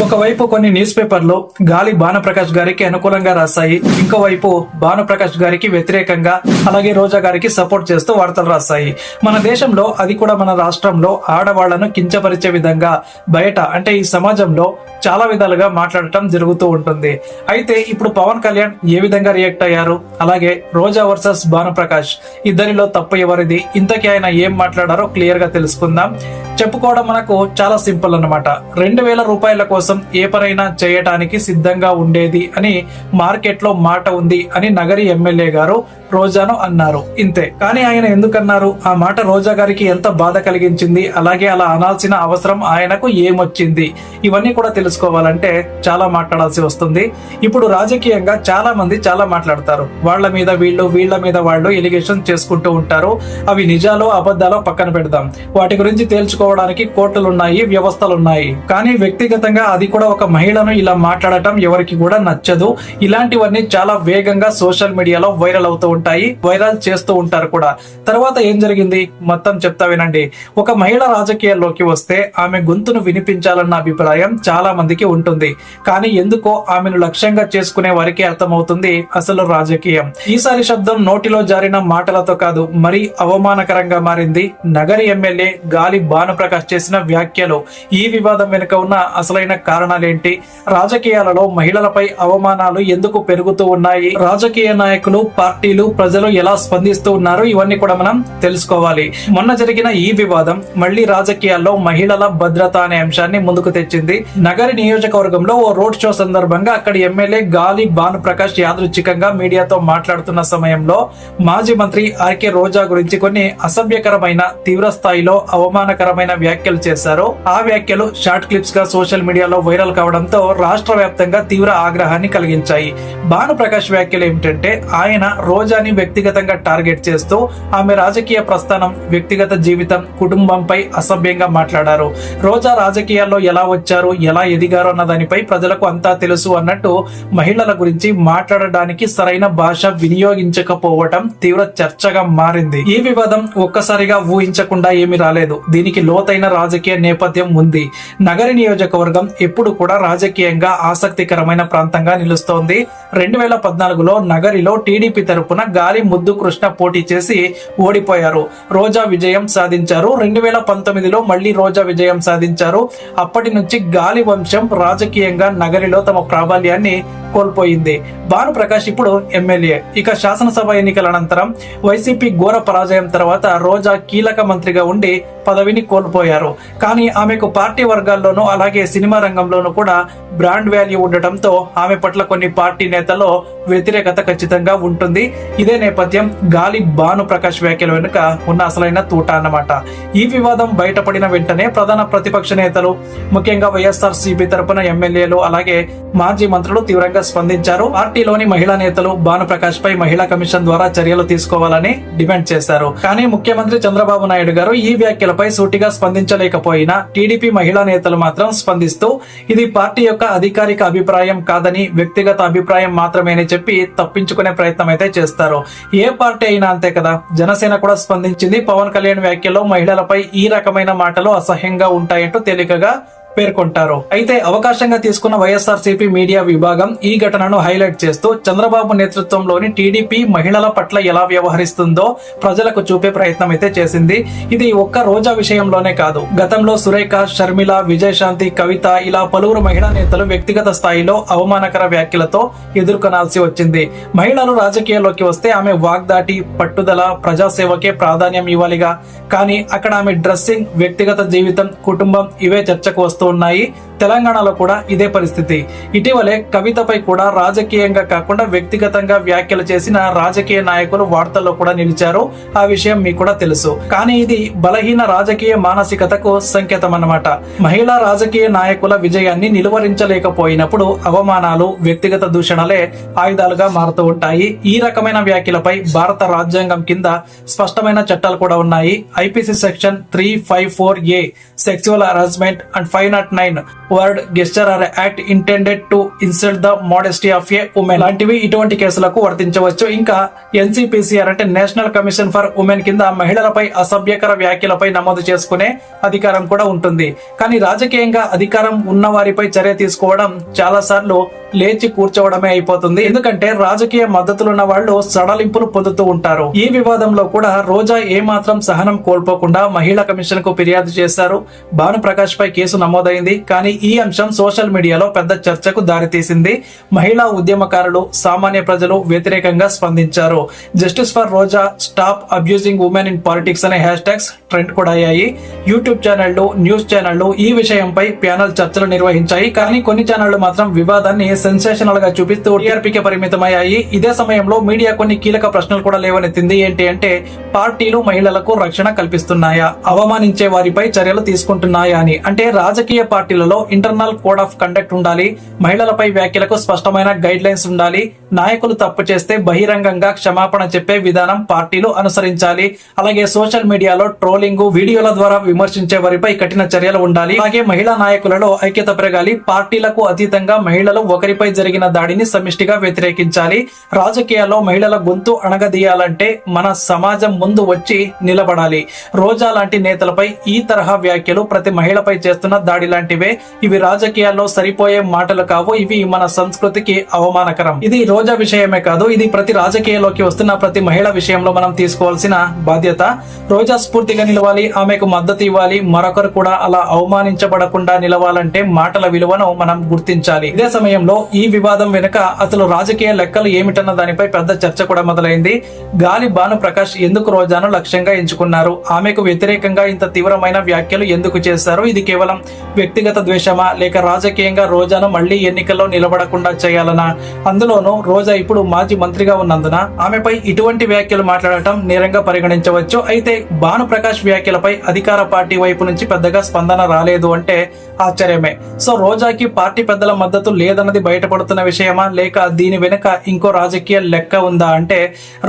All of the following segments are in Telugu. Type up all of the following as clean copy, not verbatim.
ఒకవైపు కొన్ని న్యూస్ పేపర్లు గాలి భానుప్రకాష్ గారికి అనుకూలంగా రాస్తాయి, ఇంకోవైపు భానుప్రకాష్ గారికి వ్యతిరేకంగా, అలాగే రోజా గారికి సపోర్ట్ చేస్తూ వార్తలు రాస్తాయి. మన దేశంలో, అది కూడా మన రాష్ట్రంలో ఆడవాళ్లను కించపరిచే విధంగా బయట అంటే ఈ సమాజంలో చాలా విధాలుగా మాట్లాడటం జరుగుతూ ఉంటుంది. అయితే ఇప్పుడు పవన్ కళ్యాణ్ ఏ విధంగా రియాక్ట్ అయ్యారు, అలాగే రోజా వర్సెస్ భానుప్రకాష్ ఇద్దరిలో తప్పు ఎవరిది, ఇంతకీ ఆయన ఏం మాట్లాడారో క్లియర్ గా తెలుసుకుందాం. చెప్పుకోవడం మనకు చాలా సింపుల్ అన్నమాట. 2000 రూపాయల కోసం ఏ పనైనా చేయటానికి సిద్ధంగా ఉండేది అని మార్కెట్ లో మాట ఉంది అని నగరి ఎమ్మెల్యే గారు రోజాను అన్నారు. ఇంతే. కానీ ఆయన ఎందుకన్నారు, ఆ మాట రోజా గారికి ఎంత బాధ కలిగించింది, అలాగే అలా అనాల్సిన అవసరం ఆయనకు ఏమొచ్చింది, ఇవన్నీ కూడా తెలుసుకోవాలంటే చాలా మాట్లాడాల్సి వస్తుంది. ఇప్పుడు రాజకీయంగా చాలా మంది చాలా మాట్లాడతారు. వాళ్ళ మీద వీళ్ళు, వీళ్ళ మీద వాళ్ళు ఎలిగేషన్ చేసుకుంటూ ఉంటారు. అవి నిజాలో అబద్ధాలో పక్కన పెడదాం, వాటి గురించి తేల్చుకోవడానికి కోర్టులున్నాయి, వ్యవస్థలున్నాయి. కానీ వ్యక్తిగతంగా అది కూడా ఒక మహిళను ఇలా మాట్లాడటం ఎవరికి కూడా నచ్చదు. ఇలాంటివన్నీ చాలా వేగంగా సోషల్ మీడియాలో వైరల్ అవుతూ ఉంటాయి, వైరల్ చేస్తూ ఉంటారు కూడా. తర్వాత ఏం జరిగింది మొత్తం చెప్తా వినండి. ఒక మహిళ రాజకీయాల్లోకి వస్తే ఆమె గొంతును వినిపించాలన్న అభిప్రాయం చాలా మందికి ఉంటుంది. కానీ ఎందుకో ఆమెను లక్ష్యంగా చేసుకునే వారికి అర్థమవుతుంది అసలు రాజకీయం. ఈసారి శబ్దం నోటిలో జారిన మాటలతో కాదు, మరీ అవమానకరంగా మారింది. నగరి ఎమ్మెల్యే గాలి భానుప్రకాష్ చేసిన వ్యాఖ్యలు. ఈ వివాదం వెనుక ఉన్న అసలైన కారణాలేంటి, రాజకీయాలలో మహిళలపై అవమానాలు ఎందుకు పెరుగుతూ ఉన్నాయి, రాజకీయ నాయకులు, పార్టీలు, ప్రజలు ఎలా స్పందిస్తూ ఉన్నారు, ఇవన్నీ కూడా మనం తెలుసుకోవాలి. మొన్న జరిగిన ఈ వివాదం మళ్లీ రాజకీయాల్లో మహిళల భద్రత అనే అంశాన్ని ముందుకు తెచ్చింది. నగరి నియోజకవర్గంలో ఓ రోడ్ షో సందర్భంగా అక్కడి ఎమ్మెల్యే గాలి భానుప్రకాష్ యాదృచ్ఛికంగా మీడియాతో మాట్లాడుతున్న సమయంలో మాజీ మంత్రి ఆర్కే రోజా గురించి కొన్ని అసభ్యకరమైన, తీవ్ర స్థాయిలో అవమానకరమైన వ్యాఖ్యలు చేశారు. ఆ వ్యాఖ్యలు షార్ట్ క్లిప్స్ గా సోషల్ మీడియాలో వైరల్ కావడంతో రాష్ట్ర వ్యాప్తంగా తీవ్ర ఆగ్రహాన్ని కలిగించాయి. భానుప్రకాష్ వ్యాఖ్యలు ఏమిటంటే, ఆయన రోజాని వ్యక్తిగతంగా టార్గెట్ చేస్తూ ఆమె రాజకీయ ప్రస్థానం, వ్యక్తిగత జీవితం, కుటుంబంపై అసభ్యంగా మాట్లాడారు. రోజా రాజకీయాల్లో ఎలా వచ్చారు, ఎలా ఎదిగారు అన్న దానిపై ప్రజలకు అంతా తెలుసు అన్నట్టు మహిళల గురించి మాట్లాడడానికి సరైన భాష వినియోగించకపోవటం తీవ్ర చర్చగా మారింది. ఈ వివాదం ఒక్కసారిగా ఊహించకుండా ఏమీ రాలేదు. దీనికి లోతైన రాజకీయ నేపథ్యం ఉంది. నగరి నియోజకవర్గం ఎప్పుడు కూడా రాజకీయంగా ఆసక్తికరమైన ప్రాంతంగా నిలుస్తోంది. 2014లో నగరిలో టీడీపీ తరపున గాలి ముద్దు కృష్ణ పోటీ చేసి ఓడిపోయారు. రోజా విజయం సాధించారు. 2019లో మళ్లీ రోజా విజయం సాధించారు. అప్పటి నుంచి గాలి వంశం రాజకీయంగా నగరిలో తమ ప్రాబల్యాన్ని కోల్పోయింది. భానుప్రకాష్ ఇప్పుడు ఎమ్మెల్యే. ఇక శాసనసభ ఎన్నికల అనంతరం వైసీపీ ఘోర పరాజయం తర్వాత రోజా కీలక మంత్రిగా ఉండి పదవిని కోల్పోయారు. కానీ ఆమెకు పార్టీ వర్గాల్లోనూ అలాగే సినిమా రంగంలోనూ కూడా బ్రాండ్ వాల్యూ ఉండటంతో ఆమె పట్ల కొన్ని పార్టీ నేతల్లో వ్యతిరేకత ఖచ్చితంగా ఉంటుంది. ఇదే నేపథ్యం గాలి భానుప్రకాష్ వ్యాఖ్యల వెనుక ఉన్న అసలైన తూట అన్నమాట. ఈ వివాదం బయటపడిన వెంటనే ప్రధాన ప్రతిపక్ష నేతలు, ముఖ్యంగా వైఎస్ఆర్సీపీ తరపున ఎమ్మెల్యేలు అలాగే మాజీ మంత్రులు తీవ్రంగా స్పందించారు. పార్టీలోని మహిళా నేతలు భానుప్రకాష్ పై మహిళా కమిషన్ ద్వారా చర్యలు తీసుకోవాలని డిమాండ్ చేశారు. కానీ ముఖ్యమంత్రి చంద్రబాబు నాయుడు గారు ఈ వ్యాఖ్యలపై సూటిగా స్పందించలేకపోయినా టీడీపీ మహిళా నేతలు మాత్రం స్పందిస్తూ ఇది పార్టీ యొక్క అధికారిక అభిప్రాయం కాదని, వ్యక్తిగత అభిప్రాయం మాత్రమేని చెప్పి తప్పించుకునే ప్రయత్నం అయితే చేస్తారు. ఏ పార్టీ అయినా అంతే కదా. జనసేన కూడా స్పందించింది. పవన్ కళ్యాణ్ వ్యాఖ్యలో మహిళలపై ఈ రకమైన మాటలు అసహ్యంగా ఉంటాయంటూ తేలికగా పేర్కొంటారు. అయితే అవకాశంగా తీసుకున్న వైఎస్ఆర్సీపీ మీడియా విభాగం ఈ ఘటనను హైలైట్ చేస్తూ చంద్రబాబు నేతృత్వంలోని టీడీపీ మహిళల పట్ల ఎలా వ్యవహరిస్తుందో ప్రజలకు చూపే ప్రయత్నం అయితే చేసింది. ఇది ఒక్క రోజా విషయంలోనే కాదు, గతంలో సురేఖ, షర్మిల, విజయశాంతి, కవిత ఇలా పలువురు మహిళా నేతలు వ్యక్తిగత స్థాయిలో అవమానకర వ్యాఖ్యలతో ఎదుర్కొనాల్సి వచ్చింది. మహిళలు రాజకీయాల్లోకి వస్తే ఆమె వాగ్దాటి, పట్టుదల, ప్రజాసేవకే ప్రాధాన్యం ఇవ్వాలిగా. కానీ అక్కడ ఆమె డ్రెస్సింగ్, వ్యక్తిగత జీవితం, కుటుంబం ఇవే చర్చకు వస్తూ ఉన్నాయి. తెలంగాణలో కూడా ఇదే పరిస్థితి. ఇటీవలే కవితపై కూడా రాజకీయంగా కాకుండా వ్యక్తిగతంగా వ్యాఖ్యలు చేసిన రాజకీయ నాయకులు వార్తల్లో కూడా నిలిచారు. ఆ విషయం మీకు కూడా తెలుసు. కానీ ఇది బలహీన రాజకీయ మానసికతకు సంకేతం అన్నమాట. మహిళా రాజకీయ నాయకుల విజయాన్ని నిలువరించలేకపోయినప్పుడు అవమానాలు, వ్యక్తిగత దూషణలే ఆయుధాలుగా మారుతూ ఉంటాయి. ఈ రకమైన వ్యాఖ్యలపై భారత రాజ్యాంగం కింద స్పష్టమైన చట్టాలు కూడా ఉన్నాయి. IPC section 354A sexual harassment and 509 word, gesture are act intended to insult the modesty of A women లాంటివి ఇటువంటి కేసులకు వర్తించవచ్చు. ఇంకా ఎన్సిపిసిఆర్ అంటే నేషనల్ కమిషన్ ఫర్ ఉమెన్ కింద మహిళలపై అసభ్యకర వ్యాఖ్యలపై నమోదు చేసుకునే అధికారం కూడా ఉంటుంది. కానీ రాజకీయంగా అధికారం ఉన్న వారిపై చర్య తీసుకోవడం చాలా సార్లు లేచి కూర్చోవడమే అయిపోతుంది. ఎందుకంటే రాజకీయ మద్దతులున్న వాళ్ళు సడలింపులు పొందుతూ ఉంటారు. ఈ వివాదంలో కూడా రోజా ఏమాత్రం సహనం కోల్పోకుండా మహిళా కమిషన్ కు ఫిర్యాదు చేశారు. భానుప్రకాష్ పై కేసు నమోదైంది. కానీ ఈ అంశం సోషల్ మీడియాలో పెద్ద చర్చకు దారితీసింది. మహిళా ఉద్యమకారులు, సామాన్య ప్రజలు వ్యతిరేకంగా స్పందించారు. Justice for Roja, stop abusing women in politics అనే హ్యాష్ ట్యాగ్స్ ట్రెండ్ కూడా అయ్యాయి. యూట్యూబ్ ఛానళ్లు, న్యూస్ ఛానళ్లు ఈ విషయంపై ప్యానల్ చర్చలు నిర్వహించాయి. కానీ కొన్ని ఛానళ్లు మాత్రం వివాదాన్ని సెన్సేషనల్ గా చూపిస్తూ టీఆర్పీకి పరిమితమయ్యాయి. ఇదే సమయంలో మీడియా కొన్ని కీలక ప్రశ్నలు కూడా లేవనెత్తింది. ఏంటి అంటే పార్టీలు మహిళలకు రక్షణ కల్పిస్తున్నాయా, అవమానించే వారిపై చర్యలు తీసుకుంటున్నాయా అని. అంటే రాజకీయ పార్టీలలో ఇంటర్నల్ కోడ్ ఆఫ్ కండక్ట్ ఉండాలి, మహిళలపై వ్యాఖ్యలకు స్పష్టమైన గైడ్ లైన్స్ ఉండాలి, నాయకులు తప్పు చేస్తే బహిరంగంగా క్షమాపణ చెప్పే విధానం పార్టీలు అనుసరించాలి. అలాగే సోషల్ మీడియాలో ట్రోలింగ్, వీడియోల ద్వారా విమర్శించే వారిపై కఠిన చర్యలు ఉండాలి. అలాగే మహిళా నాయకులలో ఐక్యత పెరగాలి. పార్టీలకు అతీతంగా మహిళలు ఒకరిపై జరిగిన దాడిని సమిష్టిగా వ్యతిరేకించాలి. రాజకీయాల్లో మహిళల గొంతు అణగదీయాలంటే మన సమాజం ముందు వచ్చి నిలబడాలి. రోజా లాంటి నేతలపై ఈ తరహా వ్యాఖ్యలు ప్రతి మహిళపై చేస్తున్న దాడి లాంటివే. ఇవి రాజకీయాల్లో సరిపోయే మాటలు కావు. ఇవి మన సంస్కృతికి అవమానకరం. ఇది రోజా విషయమే కాదు, ఇది ప్రతి రాజకీయాల్లోకి వస్తున్న ప్రతి మహిళ విషయంలో మనం తీసుకోవాల్సిన బాధ్యత. రోజా స్ఫూర్తిగా నిలవాలి, ఆమెకు మద్దతు ఇవ్వాలి. మరొకరు కూడా అలా అవమానించబడకుండా నిలవాలంటే మాటల విలువను మనం గుర్తించాలి. ఇదే సమయంలో ఈ వివాదం వెనుక అసలు రాజకీయ లెక్కలు ఏమిటన్న దానిపై పెద్ద చర్చ కూడా మొదలైంది. గాలి భానుప్రకాష్ ఎందుకు రోజాను లక్ష్యంగా ఎంచుకున్నారు, ఆమెకు వ్యతిరేకంగా ఇంత తీవ్రమైన వ్యాఖ్యలు ఎందుకు చేశారు, ఇది కేవలం వ్యక్తిగత ద్వేషమా లేక రాజకీయంగా రోజాను మళ్లీ ఎన్నికల్లో నిలబడకుండా చేయాలనా? అందులోనూ రోజా ఇప్పుడు మాజీ మంత్రిగా ఉన్నందున ఆమెపై ఇటువంటి వ్యాఖ్యలు మాట్లాడటం నేరంగా పరిగణించవచ్చు. అయితే భానుప్రకాష్ వ్యాఖ్యలపై అధికార పార్టీ వైపు నుంచి పెద్దగా స్పందన రాలేదు అంటే ఆశ్చర్యమే. సో రోజాకి పార్టీ పెద్దల మద్దతు లేదన్నది బయటపడుతున్న విషయమా లేక దీని వెనుక ఇంకో రాజకీయ లెక్క ఉందా అంటే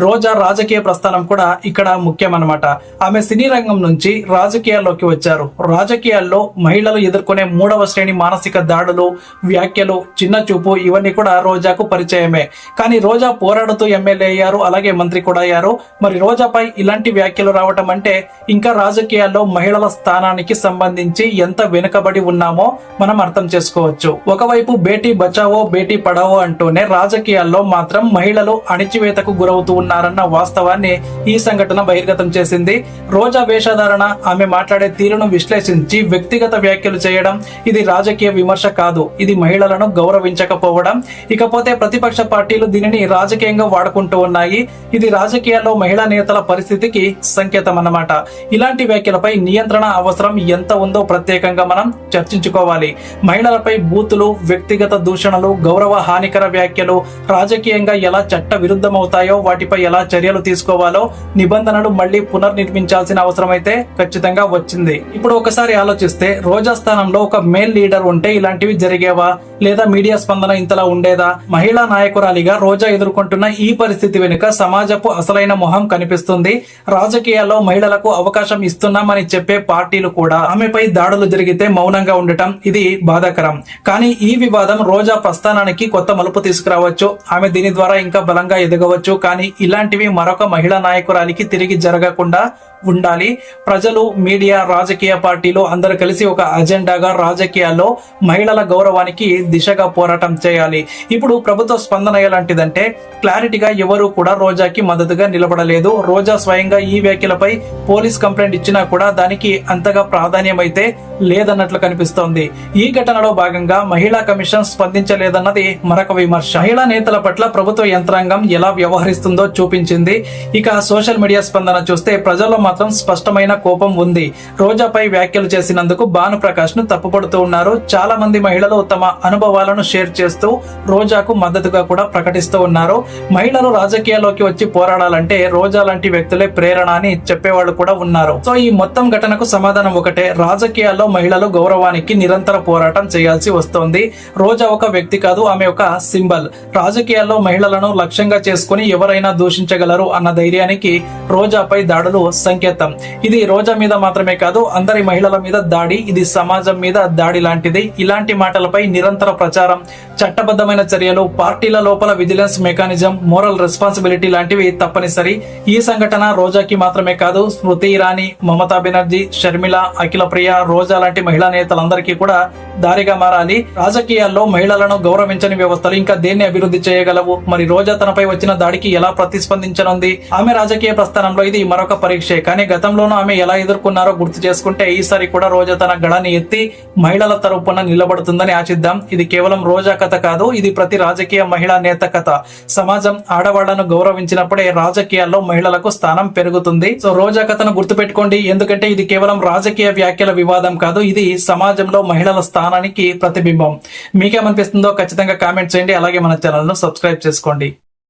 రోజా రాజకీయ ప్రస్థానం కూడా ఇక్కడ ముఖ్యమన్నమాట. ఆమె సినీ రంగం నుంచి రాజకీయాల్లోకి వచ్చారు. రాజకీయాల్లో మహిళలు ఎదుర్కొనే 3వ శ్రేణి మానసిక దాడులు, వ్యాఖ్యలు, చిన్న చూపు ఇవన్నీ కూడా రోజాకు పరిచయమే. కానీ రోజా పోరాడుతూ ఎమ్మెల్యే అయ్యారు, అలాగే మంత్రి కూడా అయ్యారు. మరి రోజాపై ఇలాంటి వ్యాఖ్యలు రావటం అంటే ఇంకా రాజకీయాల్లో మహిళల స్థానానికి సంబంధించి ఎంత వెనుకబడి ఉన్నామో మనం అర్థం చేసుకోవచ్చు. ఒకవైపు బేటీ బచావో బేటీ పడావో అంటూనే రాజకీయాల్లో మాత్రం మహిళలు అణిచివేతకు గురవుతూ ఉన్నారన్న వాస్తవాన్ని ఈ సంఘటన బహిర్గతం చేసింది. రోజా వేషధారణ, ఆమె మాట్లాడే తీరును విశ్లేషించి వ్యక్తిగత వ్యాఖ్యలు చేయడం ఇది రాజకీయ విమర్శ కాదు, ఇది మహిళలను గౌరవించకపోవడం. ఇకపోతే ప్రతిపక్ష పార్టీలు దీనిని రాజకీయంగా వాడుకుంటూ ఉన్నాయి. ఇది రాజకీయాల్లో మహిళా నేతల పరిస్థితికి సంకేతం అన్నమాట. ఇలాంటి వ్యాఖ్యలపై నియంత్రణ అవసరం ఎంత ఉందో ప్రత్యేకంగా మనం చర్చించుకోవాలి. మహిళలపై బూతులు, వ్యక్తిగత దూషణలు, గౌరవ హానికర వ్యాఖ్యలు రాజకీయంగా ఎలా చట్ట విరుద్ధమవుతాయో, వాటిపై ఎలా చర్యలు తీసుకోవాలో నిబంధనలు మళ్లీ పునర్నిర్మించాల్సిన అవసరం అయితే ఖచ్చితంగా వచ్చింది. ఇప్పుడు ఒకసారి ఆలోచిస్తే రోజా స్థానంలో ఒక మేల్ లీడర్ ఉంటే ఇలాంటివి జరిగేవా లేదా మీడియా స్పందన ఇంతలా ఉండేదా? మహిళా నాయకురాలిగా రోజా ఎదుర్కొంటున్న ఈ పరిస్థితి వెనుక సమాజపు అసలైన మొహం కనిపిస్తుంది. రాజకీయాల్లో మహిళలకు అవకాశం ఇస్తున్నామని చెప్పే పార్టీలు కూడా ఆమెపై దాడులు జరిగితే మౌనంగా ఉండటం ఇది బాధాకరం. కానీ ఈ వివాదం రోజా ప్రస్థానానికి కొత్త మలుపు తీసుకురావచ్చు. ఆమె దీని ద్వారా ఇంకా బలంగా ఎదగవచ్చు. కానీ ఇలాంటివి మరొక మహిళా నాయకురాలికి తిరిగి జరగకుండా ఉండాలి. ప్రజలు, మీడియా, రాజకీయ పార్టీలు అందరూ కలిసి ఒక అజెండాగా రాజకీయాల్లో మహిళల గౌరవానికి దిశగా పోరాటం చేయాలి. ఇప్పుడు ప్రభుత్వ స్పందన ఎలాంటిదంటే క్లారిటీగా ఎవరు కూడా రోజాకి మద్దతుగా నిలబడలేదు. రోజా స్వయంగా ఈ వ్యాఖ్యలపై పోలీస్ కంప్లైంట్ ఇచ్చినా కూడా దానికి అంతగా ప్రాధాన్యం అయితే లేదన్నట్లు కనిపిస్తోంది. ఈ ఘటనలో భాగంగా మహిళా కమిషన్ స్పందించలేదన్నది మరొక విమర్శ. మహిళా నేతల పట్ల ప్రభుత్వ యంత్రాంగం ఎలా వ్యవహరిస్తుందో చూపించింది. ఇక సోషల్ మీడియా స్పందన చూస్తే ప్రజల్లో మాత్రం స్పష్టమైన కోపం ఉంది. రోజాపై వ్యాఖ్యలు చేసినందుకు భానుప్రకాష్ ను తప్పుపడుతూ ఉన్నారు. చాలా మంది మహిళలు తమ అనుభవాలను షేర్ చేస్తూ రోజాకు మద్దతుగా కూడా ప్రకటిస్తూ ఉన్నారు. మహిళలు రాజకీయాల్లోకి వచ్చి పోరాడాలంటే రోజా లాంటి వ్యక్తులే ప్రేరణ అని చెప్పేవాళ్ళు కూడా ఉన్నారు. సో ఈ మొత్తం ఘటనకు సమాధానం ఒకటే, రాజకీయాల్లో మహిళలు గౌరవానికి నిరంతర పోరాటం చేయాల్సి వస్తోంది. రోజా ఒక వ్యక్తి కాదు, ఆమె ఒక సింబల్. రాజకీయాల్లో మహిళలను లక్ష్యంగా చేసుకుని ఎవరైనా దూషించగలరు అన్న ధైర్యానికి రోజాపై దాడులు సంకేతం. ఇది రోజా మీద మాత్రమే కాదు, అందరి మహిళల మీద దాడి, ఇది సమాజం మీద దాడి లాంటిది. ఇలాంటి మాటలపై నిరంతర ప్రచారం, చట్టబద్ధమైన చర్యలు, పార్టీల లోపల విజిలెన్స్ మెకానిజం, మోరల్ రెస్పాన్సిబిలిటీ లాంటివి తప్పనిసరి. ఈ సంఘటన రోజాకి మాత్రమే కాదు, స్మృతి ఇరానీ, మమతా బెనర్జీ, షర్మిల, అఖిల ప్రియ, రోజా లాంటి మహిళా నేతలందరికీ కూడా దారిగా మారాలి. రాజకీయాల్లో మహిళలను గౌరవించని వ్యవస్థలు ఇంకా దేన్ని అభివృద్ధి చేయగలవు? మరి రోజా తనపై వచ్చిన దాడికి ఎలా ప్రతిస్పందించనుంది? ఆమె రాజకీయ ప్రస్థానంలో ఇది మరొక పరీక్షే. కానీ గతంలోనూ ఆమె ఎలా ఎదుర్కొన్నారో గుర్తు చేసుకుంటే ఈసారి కూడా రోజా తన గళాన్ని ఎత్తి మహిళల తరపున నిలబడుతుందని ఆశిద్దాం. ఇది కేవలం రోజా కథ కాదు, ఇది ప్రతి రాజకీయ మహిళా నేత కథ. సమాజం ఆడవాళ్లను గౌరవించినప్పుడే రాజకీయాల్లో మహిళలకు స్థానం పెరుగుతుంది. సో రోజా కథను గుర్తు పెట్టుకోండి, ఎందుకంటే ఇది కేవలం రాజకీయ వ్యాఖ్యల వివాదం కాదు, ఇది సమాజంలో మహిళల స్థానానికి ప్రతిబింబం. మీకేమనిపిస్తుందో ఖచ్చితంగా కామెంట్ చేయండి. అలాగే మన ఛానల్ ను సబ్స్క్రైబ్ చేసుకోండి.